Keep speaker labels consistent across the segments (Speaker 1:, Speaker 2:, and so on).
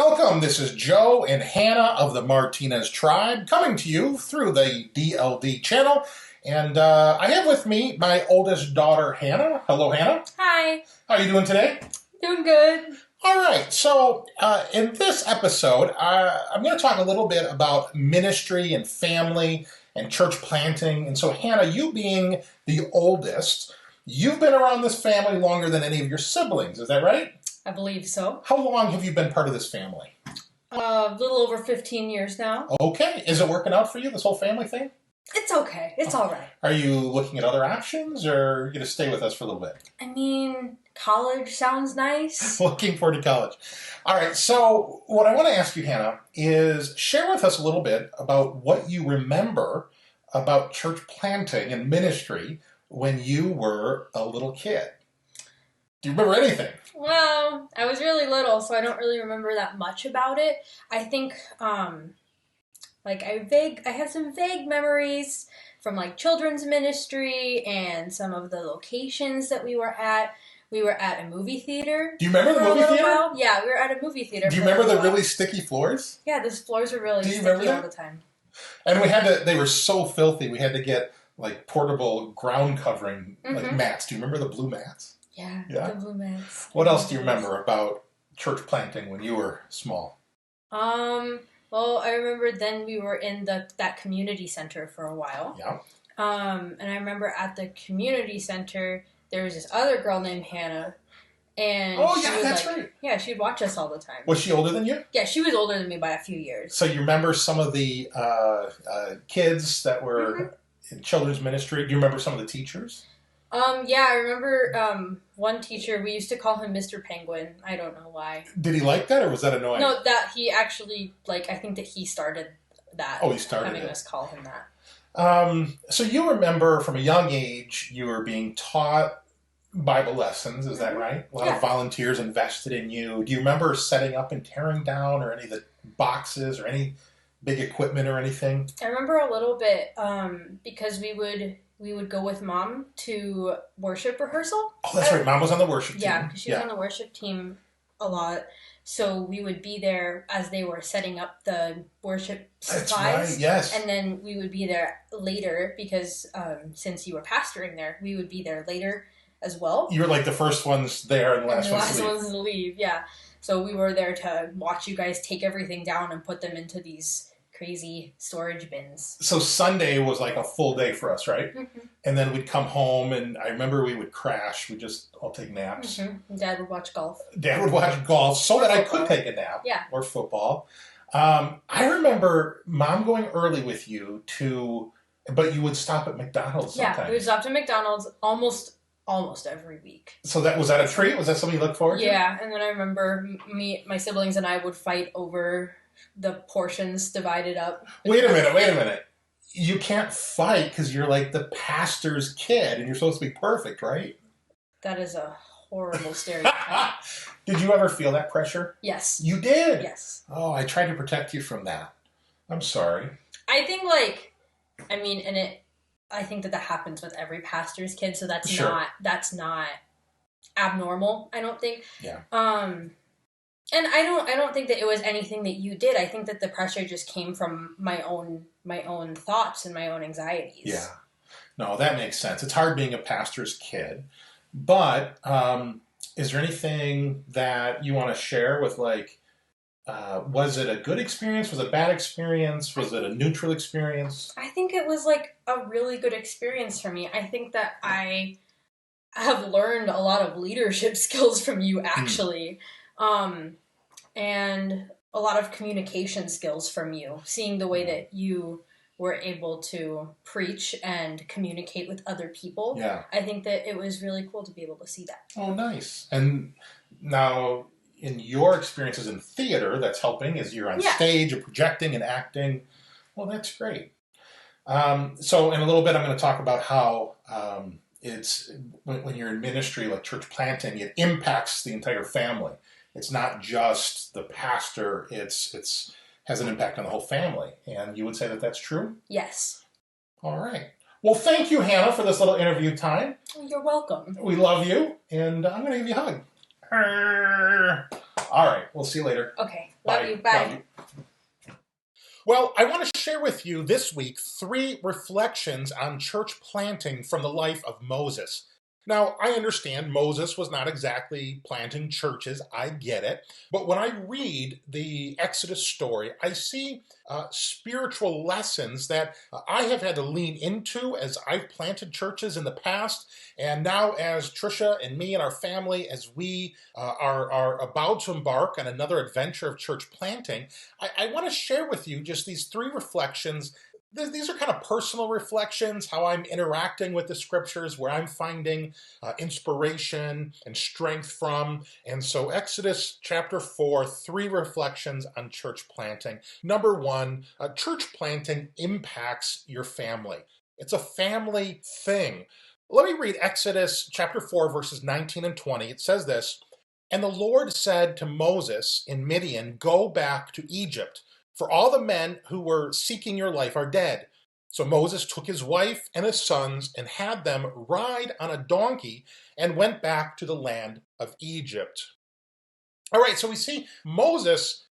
Speaker 1: Welcome, this is Joe and Hannah of the Martinez Tribe coming to you through the DLD channel. And I have with me my oldest daughter, Hannah. Hello, Hannah.
Speaker 2: Hi.
Speaker 1: How are you doing today?
Speaker 2: Doing good.
Speaker 1: All right, so in this episode, I'm going to talk a little bit about ministry and family and church planting. And so, Hannah, you being the oldest, you've been around this family longer than any of your siblings, is that right?
Speaker 2: I believe so.
Speaker 1: How long have you been part of this family?
Speaker 2: A little over 15 years now.
Speaker 1: Okay. Is it working out for you, this whole family thing?
Speaker 2: It's okay. It's all right.
Speaker 1: Are you looking at other options, or are you going to stay with us for a little bit?
Speaker 2: I mean, college sounds nice.
Speaker 1: Looking forward to college. All right, so what I want to ask you, Hannah, is share with us a little bit about what you remember about church planting and ministry when you were a little kid. Do you remember anything?
Speaker 2: Well, I was really little, so I don't really remember that much about it. I think, I have some vague memories from like children's ministry and some of the locations that we were at. We were at a movie theater.
Speaker 1: Do you remember the movie theater?
Speaker 2: While. Yeah, we were at a movie theater.
Speaker 1: Do you remember the really sticky floors?
Speaker 2: Yeah, those floors were really sticky all the time.
Speaker 1: And they were so filthy, we had to get like portable ground covering like mats. Do you remember the blue mats?
Speaker 2: Yeah, the blue mats.
Speaker 1: What else do you remember about church planting when you were small?
Speaker 2: Well, I remember then we were in that community center for a while.
Speaker 1: Yeah.
Speaker 2: And I remember at the community center, there was this other girl named Hannah. And
Speaker 1: that's right.
Speaker 2: Yeah, she'd watch us all the time.
Speaker 1: Was she older than you?
Speaker 2: Yeah, she was older than me by a few years.
Speaker 1: So you remember some of the kids that were in children's ministry? Do you remember some of the teachers?
Speaker 2: Yeah, I remember one teacher, we used to call him Mr. Penguin. I don't know why.
Speaker 1: Did he like that, or was that annoying?
Speaker 2: No, that he actually, I think that he started that.
Speaker 1: Oh, he started
Speaker 2: having
Speaker 1: it.
Speaker 2: us call him that.
Speaker 1: So you remember from a young age, you were being taught Bible lessons, is that right? A lot of volunteers invested in you. Do you remember setting up and tearing down, or any of the boxes, or any big equipment or anything?
Speaker 2: I remember a little bit, because we would go with Mom to worship rehearsal.
Speaker 1: Oh, that's right. Mom was on the worship team.
Speaker 2: Yeah, because she was on the worship team a lot. So we would be there as they were setting up the worship supplies.
Speaker 1: That's right, yes.
Speaker 2: And then we would be there later because since you were pastoring there, we would be there later as well.
Speaker 1: You were like the first ones there and the last
Speaker 2: ones to leave. Yeah. So we were there to watch you guys take everything down and put them into these crazy storage bins.
Speaker 1: So Sunday was like a full day for us, right? And then we'd come home, and I remember we would crash. We'd just all take naps.
Speaker 2: Dad would watch golf.
Speaker 1: Dad would watch golf so that I could take a nap.
Speaker 2: Yeah.
Speaker 1: Or football. I remember Mom going early with you but you would stop at McDonald's sometimes.
Speaker 2: Yeah, we would stop at McDonald's almost every week.
Speaker 1: So was that a treat? Was that something you looked forward to?
Speaker 2: Yeah, and then I remember my siblings and I would fight over the portions divided up.
Speaker 1: Wait a minute. You can't fight because you're like the pastor's kid and you're supposed to be perfect, right?
Speaker 2: That is a horrible stereotype.
Speaker 1: Did you ever feel that pressure?
Speaker 2: Yes.
Speaker 1: You did?
Speaker 2: Yes.
Speaker 1: Oh, I tried to protect you from that. I'm sorry.
Speaker 2: I think I think that happens with every pastor's kid, so that's not abnormal, I don't think.
Speaker 1: Yeah.
Speaker 2: And I don't think that it was anything that you did. I think that the pressure just came from my own thoughts and my own anxieties.
Speaker 1: Yeah. No, that makes sense. It's hard being a pastor's kid. But is there anything that you want to share with, was it a good experience? Was it a bad experience? Was it a neutral experience?
Speaker 2: I think it was a really good experience for me. I think that I have learned a lot of leadership skills from you, actually. And a lot of communication skills from you, seeing the way that you were able to preach and communicate with other people.
Speaker 1: Yeah.
Speaker 2: I think that it was really cool to be able to see that.
Speaker 1: Oh, nice. And now, in your experiences in theater, that's helping as you're on stage and projecting and acting. Well, that's great. So in a little bit, I'm going to talk about how it's when you're in ministry, like church planting, it impacts the entire family. It's not just the pastor. It's has an impact on the whole family. And you would say that that's true?
Speaker 2: Yes.
Speaker 1: All right. Well, thank you, Hannah, for this little interview time.
Speaker 2: You're welcome.
Speaker 1: We love you, and I'm going to give you a hug. All right. We'll see you later.
Speaker 2: Okay. Love you. Bye.
Speaker 1: Love you. Well, I want to share with you this week 3 reflections on church planting from the life of Moses. Now, I understand Moses was not exactly planting churches. I get it. But when I read the Exodus story, I see spiritual lessons that I have had to lean into as I've planted churches in the past. And now, as Trisha and me and our family, as we are about to embark on another adventure of church planting, I want to share with you just these 3 reflections. These are kind of personal reflections, how I'm interacting with the scriptures, where I'm finding inspiration and strength from. And so Exodus chapter 4, 3 reflections on church planting. Number 1, church planting impacts your family. It's a family thing. Let me read Exodus chapter 4, verses 19 and 20. It says this, "And the Lord said to Moses in Midian, 'Go back to Egypt, for all the men who were seeking your life are dead.' So Moses took his wife and his sons and had them ride on a donkey and went back to the land of Egypt." All right, so we see Moses,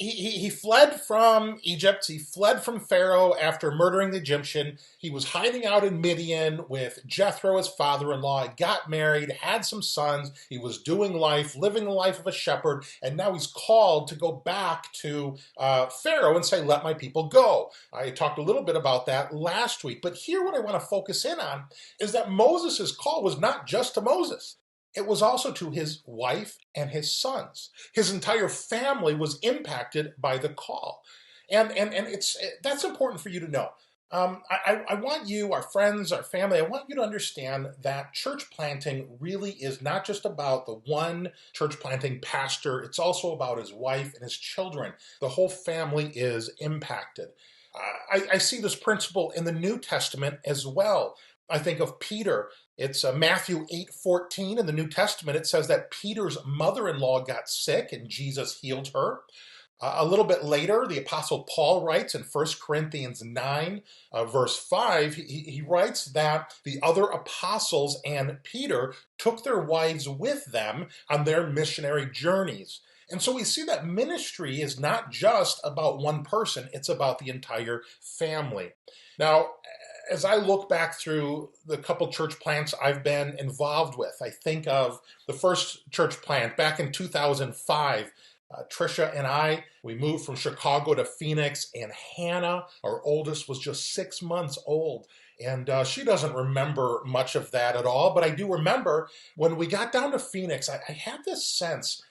Speaker 1: he fled from Egypt. He fled from Pharaoh after murdering the Egyptian. He was hiding out in Midian with Jethro, his father-in-law. He got married, had some sons. He was doing life, living the life of a shepherd. And now he's called to go back to Pharaoh and say, "Let my people go." I talked a little bit about that last week. But here what I want to focus in on is that Moses' call was not just to Moses. It was also to his wife and his sons. His entire family was impacted by the call. And that's important for you to know. I want you, our friends, our family, I want you to understand that church planting really is not just about the one church planting pastor. It's also about his wife and his children. The whole family is impacted. I see this principle in the New Testament as well. I think of Peter. It's Matthew 8:14 in the New Testament. It says that Peter's mother-in-law got sick and Jesus healed her. A little bit later, the Apostle Paul writes in 1 Corinthians 9, verse 5, he writes that the other apostles and Peter took their wives with them on their missionary journeys. And so we see that ministry is not just about one person, it's about the entire family. Now, as I look back through the couple church plants I've been involved with, I think of the first church plant back in 2005. Trisha and I, we moved from Chicago to Phoenix, and Hannah, our oldest, was just 6 months old. And she doesn't remember much of that at all, but I do remember when we got down to Phoenix, I had this sense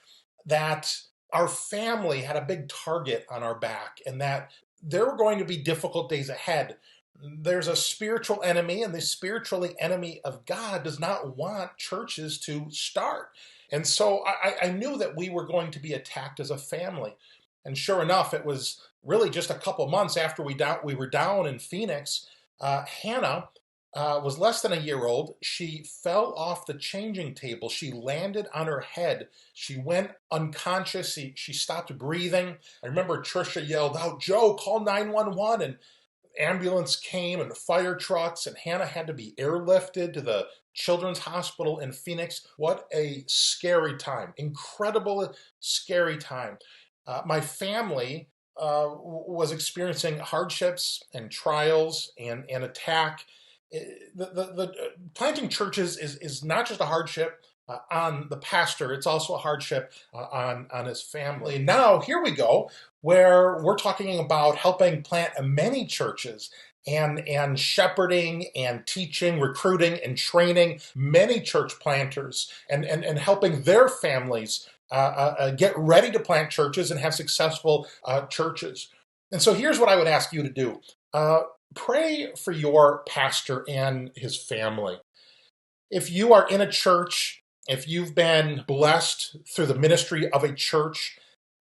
Speaker 1: that our family had a big target on our back and that there were going to be difficult days ahead. There's a spiritual enemy, and the spiritual enemy of God does not want churches to start. And so I knew that we were going to be attacked as a family. And sure enough, it was really just a couple months after we were down in Phoenix. Hannah was less than a year old. She fell off the changing table. She landed on her head. She went unconscious. She stopped breathing. I remember Trisha yelled out, "Joe, call 911." And ambulance came and fire trucks, and Hannah had to be airlifted to the Children's Hospital in Phoenix. What a scary time, incredible scary time. My family was experiencing hardships and trials and attack. The planting churches is not just a hardship on the pastor, it's also a hardship on his family. Now, here we go, where we're talking about helping plant many churches and shepherding and teaching, recruiting and training many church planters and helping their families get ready to plant churches and have successful churches. And so here's what I would ask you to do. Pray for your pastor and his family. If you are in a church, if you've been blessed through the ministry of a church,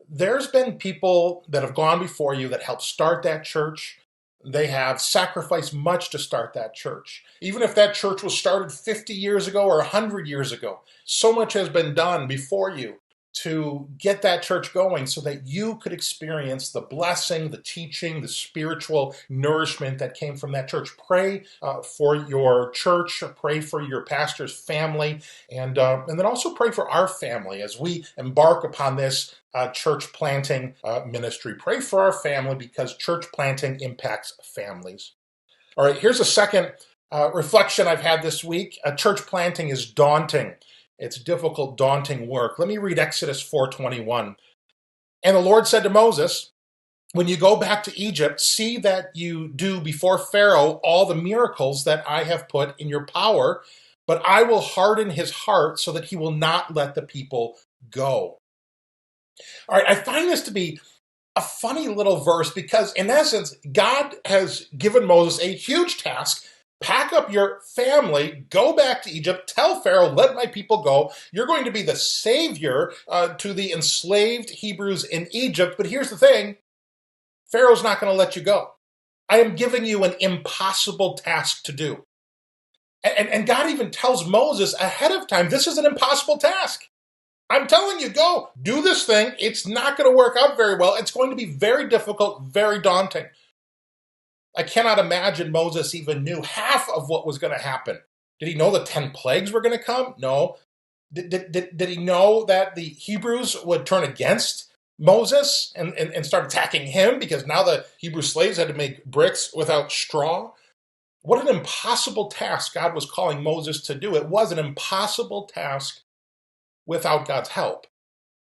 Speaker 1: there's been people that have gone before you that helped start that church. They have sacrificed much to start that church. Even if that church was started 50 years ago or 100 years ago, so much has been done before you. to get that church going so that you could experience the blessing, the teaching, the spiritual nourishment that came from that church. Pray for your church, pray for your pastor's family, and then also pray for our family as we embark upon this church planting ministry. Pray for our family because church planting impacts families. All right, here's a second reflection I've had this week. Church planting is daunting. It's difficult, daunting work. Let me read Exodus 4:21. And the Lord said to Moses, when you go back to Egypt, see that you do before Pharaoh all the miracles that I have put in your power, but I will harden his heart so that he will not let the people go. All right, I find this to be a funny little verse because, in essence, God has given Moses a huge task. Pack up your family, go back to Egypt, tell Pharaoh, let my people go. You're going to be the savior to the enslaved Hebrews in Egypt. But here's the thing, Pharaoh's not going to let you go. I am giving you an impossible task to do. And God even tells Moses ahead of time, this is an impossible task. I'm telling you, go, do this thing. It's not going to work out very well. It's going to be very difficult, very daunting. I cannot imagine Moses even knew half of what was going to happen. Did he know the 10 plagues were going to come? No. Did he know that the Hebrews would turn against Moses and start attacking him because now the Hebrew slaves had to make bricks without straw? What an impossible task God was calling Moses to do. It was an impossible task without God's help.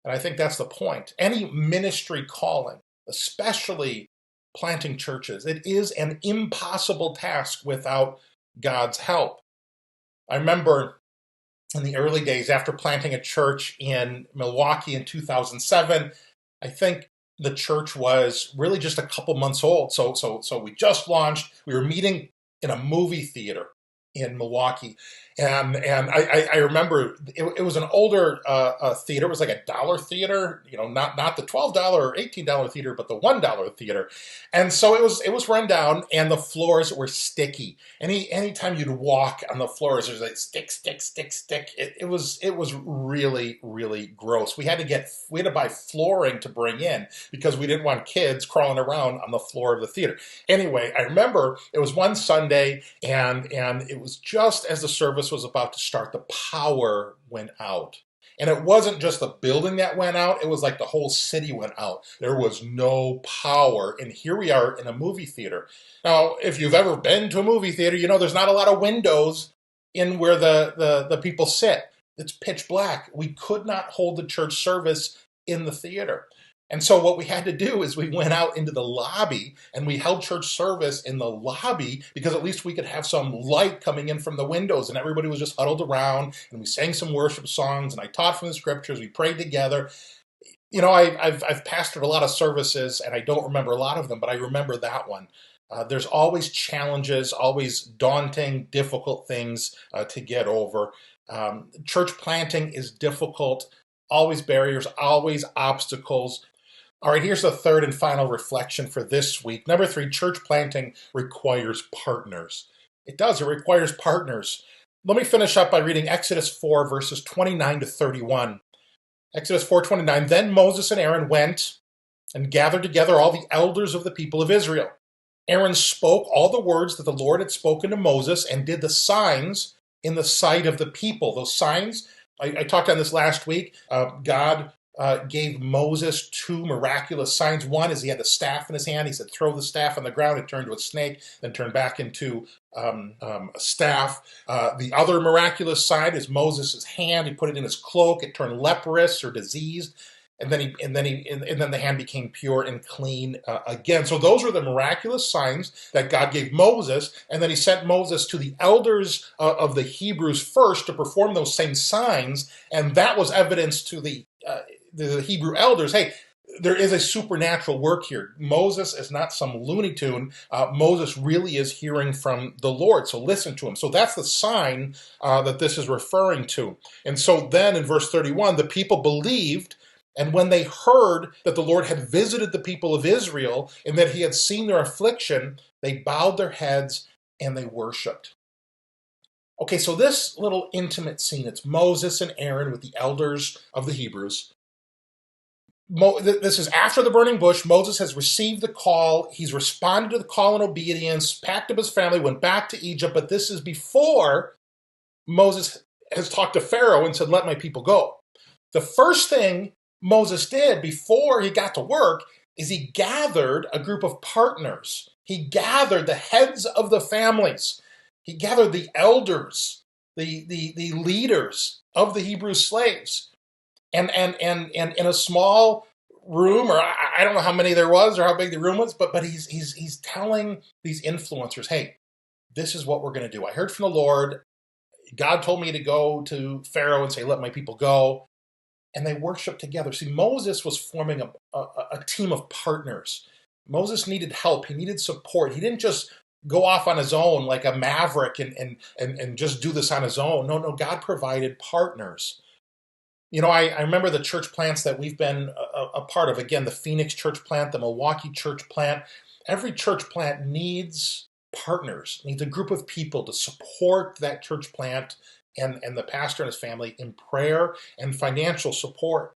Speaker 1: And I think that's the point. Any ministry calling, especially planting churches, it is an impossible task without God's help. I remember in the early days after planting a church in Milwaukee in 2007, I think the church was really just a couple months old. So we just launched. We were meeting in a movie theater in Milwaukee. And I remember it was an older theater. It was like a $1 theater, not the $12 or $18 theater, but the $1 theater. And so it was run down and the floors were sticky. Anytime you'd walk on the floors, there's like stick. It was really, really gross. We had to buy flooring to bring in because we didn't want kids crawling around on the floor of the theater. Anyway, I remember it was one Sunday and it was just as the service was about to start, the power went out. And it wasn't just the building that went out, it was like the whole city went out. There was no power. And here we are in a movie theater. Now, if you've ever been to a movie theater, there's not a lot of windows in where the people sit. It's pitch black. We could not hold the church service in the theater. And so what we had to do is we went out into the lobby and we held church service in the lobby because at least we could have some light coming in from the windows, and everybody was just huddled around and we sang some worship songs and I taught from the scriptures. We prayed together. I've pastored a lot of services and I don't remember a lot of them, but I remember that one. There's always challenges, always daunting, difficult things to get over. Church planting is difficult, always barriers, always obstacles. All right, here's the third and final reflection for this week. Number 3, church planting requires partners. It does, it requires partners. Let me finish up by reading Exodus 4, verses 29 to 31. Exodus 4:29, then Moses and Aaron went and gathered together all the elders of the people of Israel. Aaron spoke all the words that the Lord had spoken to Moses and did the signs in the sight of the people. Those signs, I talked on this last week. God gave Moses 2 miraculous signs. One is he had the staff in his hand. He said, throw the staff on the ground. It turned to a snake, then turned back into a staff. The other miraculous sign is Moses' hand. He put it in his cloak. It turned leprous or diseased. And then the hand became pure and clean again. So those were the miraculous signs that God gave Moses. And then he sent Moses to the elders of the Hebrews first to perform those same signs. And that was evidence to the Hebrew elders, hey, there is a supernatural work here. Moses is not some Looney Tune. Moses really is hearing from the Lord, so listen to him. So that's the sign that this is referring to. And so then in verse 31, the people believed, and when they heard that the Lord had visited the people of Israel and that he had seen their affliction, they bowed their heads and they worshiped. Okay, so this little intimate scene, it's Moses and Aaron with the elders of the Hebrews. This is after the burning bush. Moses has received the call. He's responded to the call in obedience, packed up his family, went back to Egypt. But this is before Moses has talked to Pharaoh and said, let my people go. The first thing Moses did before he got to work is he gathered a group of partners. He gathered the heads of the families. He gathered the elders, the leaders of the Hebrew slaves. And in a small room, or I don't know how many there was or how big the room was, but he's telling these influencers, hey, this is what we're going to do. I heard from the Lord. God told me to go to Pharaoh and say, let my people go. And they worship together. See, Moses was forming a team of partners. Moses needed help. He needed support. He didn't just go off on his own like a maverick and just do this on his own. No, God provided partners. I remember the church plants that we've been a part of. Again, the Phoenix church plant, the Milwaukee church plant. Every church plant needs partners, needs a group of people to support that church plant and the pastor and his family in prayer and financial support.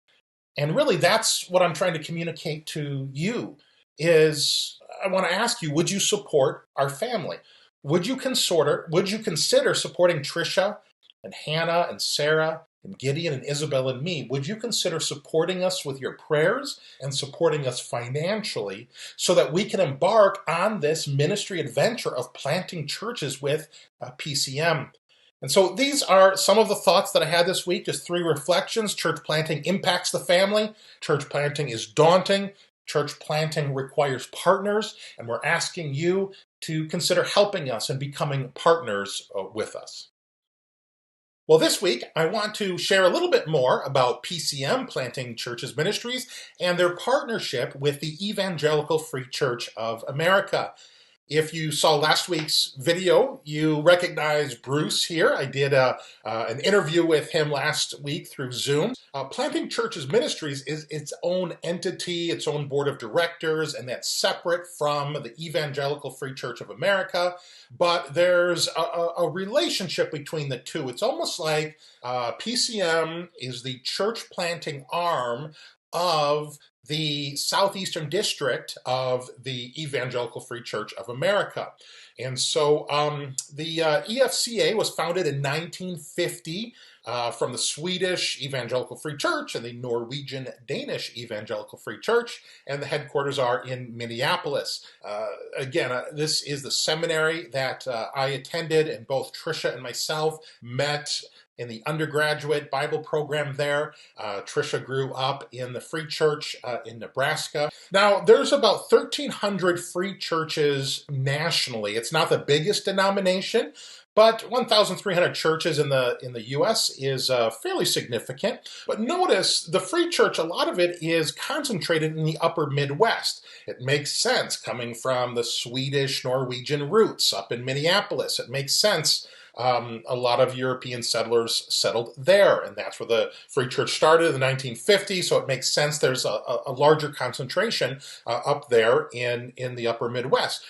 Speaker 1: And really, that's what I'm trying to communicate to you is I want to ask you, would you support our family? Would you consider supporting Trisha and Hannah and Sarah and Gideon and Isabel and me? Would you consider supporting us with your prayers and supporting us financially so that we can embark on this ministry adventure of planting churches with PCM? And so these are some of the thoughts that I had this week, just 3 reflections. Church planting impacts the family. Church planting is daunting. Church planting requires partners, and we're asking you to consider helping us and becoming partners with us. Well, this week, I want to share a little bit more about PCM, Planting Churches Ministries, and their partnership with the Evangelical Free Church of America. If you saw last week's video, you recognize Bruce here. I did an interview with him last week through Zoom. Planting Churches Ministries is its own entity, its own board of directors, and that's separate from the Evangelical Free Church of America. But there's a relationship between the two. It's almost like PCM is the church planting arm of the Southeastern District of the Evangelical Free Church of America. And so the EFCA was founded in 1950 from the Swedish Evangelical Free Church and the Norwegian Danish Evangelical Free Church, and the headquarters are in Minneapolis. This is the seminary that I attended, and both Trisha and myself met in the undergraduate Bible program there. Trisha grew up in the Free Church in Nebraska. Now, there's about 1,300 free churches nationally. It's not the biggest denomination, but 1,300 churches in the U.S. is fairly significant. But notice the free church, a lot of it is concentrated in the upper Midwest. It makes sense coming from the Swedish, Norwegian roots up in Minneapolis. It makes sense. A lot of European settlers settled there, and that's where the Free Church started in the 1950s, so it makes sense there's a larger concentration up there in the upper Midwest.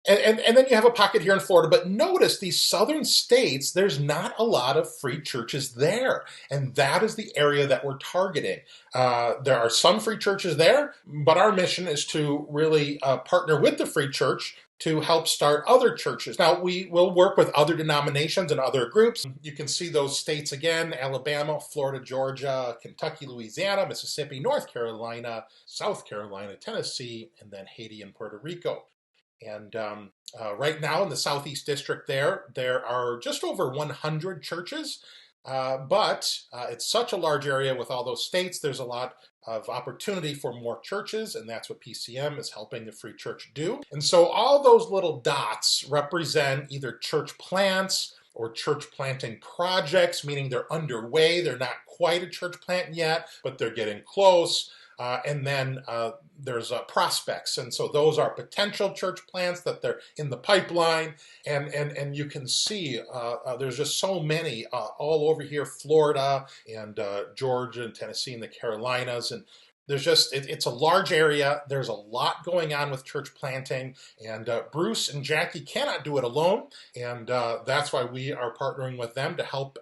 Speaker 1: And then you have a pocket here in Florida, but notice these southern states, there's not a lot of free churches there, and that is the area that we're targeting. There are some free churches there, but our mission is to really partner with the free church to help start other churches. Now, we will work with other denominations and other groups. You can see those states again: Alabama, Florida, Georgia, Kentucky, Louisiana, Mississippi, North Carolina, South Carolina, Tennessee, and then Haiti and Puerto Rico. And right now in the Southeast District there are just over 100 churches, but it's such a large area with all those states, there's a lot of opportunity for more churches, and that's what PCM is helping the Free Church do. And so all those little dots represent either church plants or church planting projects, meaning they're underway. They're not quite a church plant yet, but they're getting close. And then there's prospects, and so those are potential church plants that they're in the pipeline, and you can see there's just so many all over here, Florida and Georgia and Tennessee and the Carolinas, and there's just it's a large area. There's a lot going on with church planting, and Bruce and Jackie cannot do it alone, and that's why we are partnering with them to help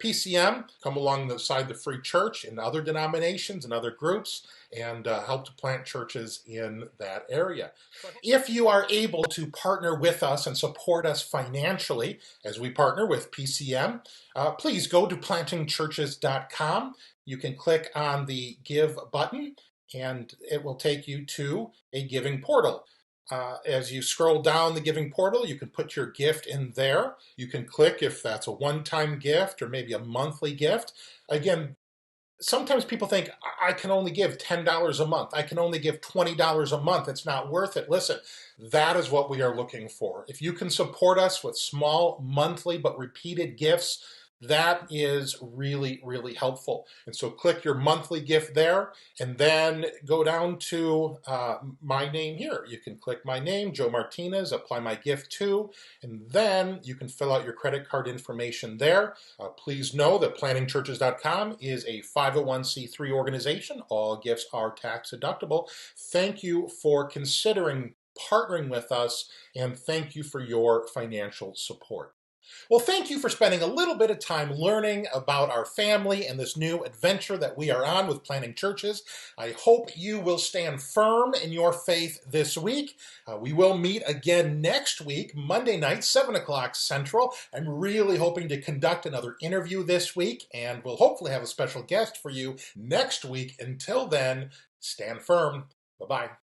Speaker 1: PCM, come alongside the Free Church and other denominations and other groups and help to plant churches in that area. If you are able to partner with us and support us financially as we partner with PCM, please go to plantingchurches.com. You can click on the Give button and it will take you to a giving portal. As you scroll down the giving portal, you can put your gift in there. You can click if that's a one-time gift or maybe a monthly gift. Again, sometimes people think, I can only give $10 a month. I can only give $20 a month. It's not worth it. Listen, that is what we are looking for. If you can support us with small monthly but repeated gifts, that is really, really helpful. And so click your monthly gift there and then go down to my name here. You can click my name, Joe Martinez, apply my gift to, and then you can fill out your credit card information there. Please know that plantingchurches.com is a 501c3 organization. All gifts are tax deductible. Thank you for considering partnering with us, and thank you for your financial support. Well, thank you for spending a little bit of time learning about our family and this new adventure that we are on with planting churches. I hope you will stand firm in your faith this week. We will meet again next week, Monday night, 7 o'clock Central. I'm really hoping to conduct another interview this week, and we'll hopefully have a special guest for you next week. Until then, stand firm. Bye-bye.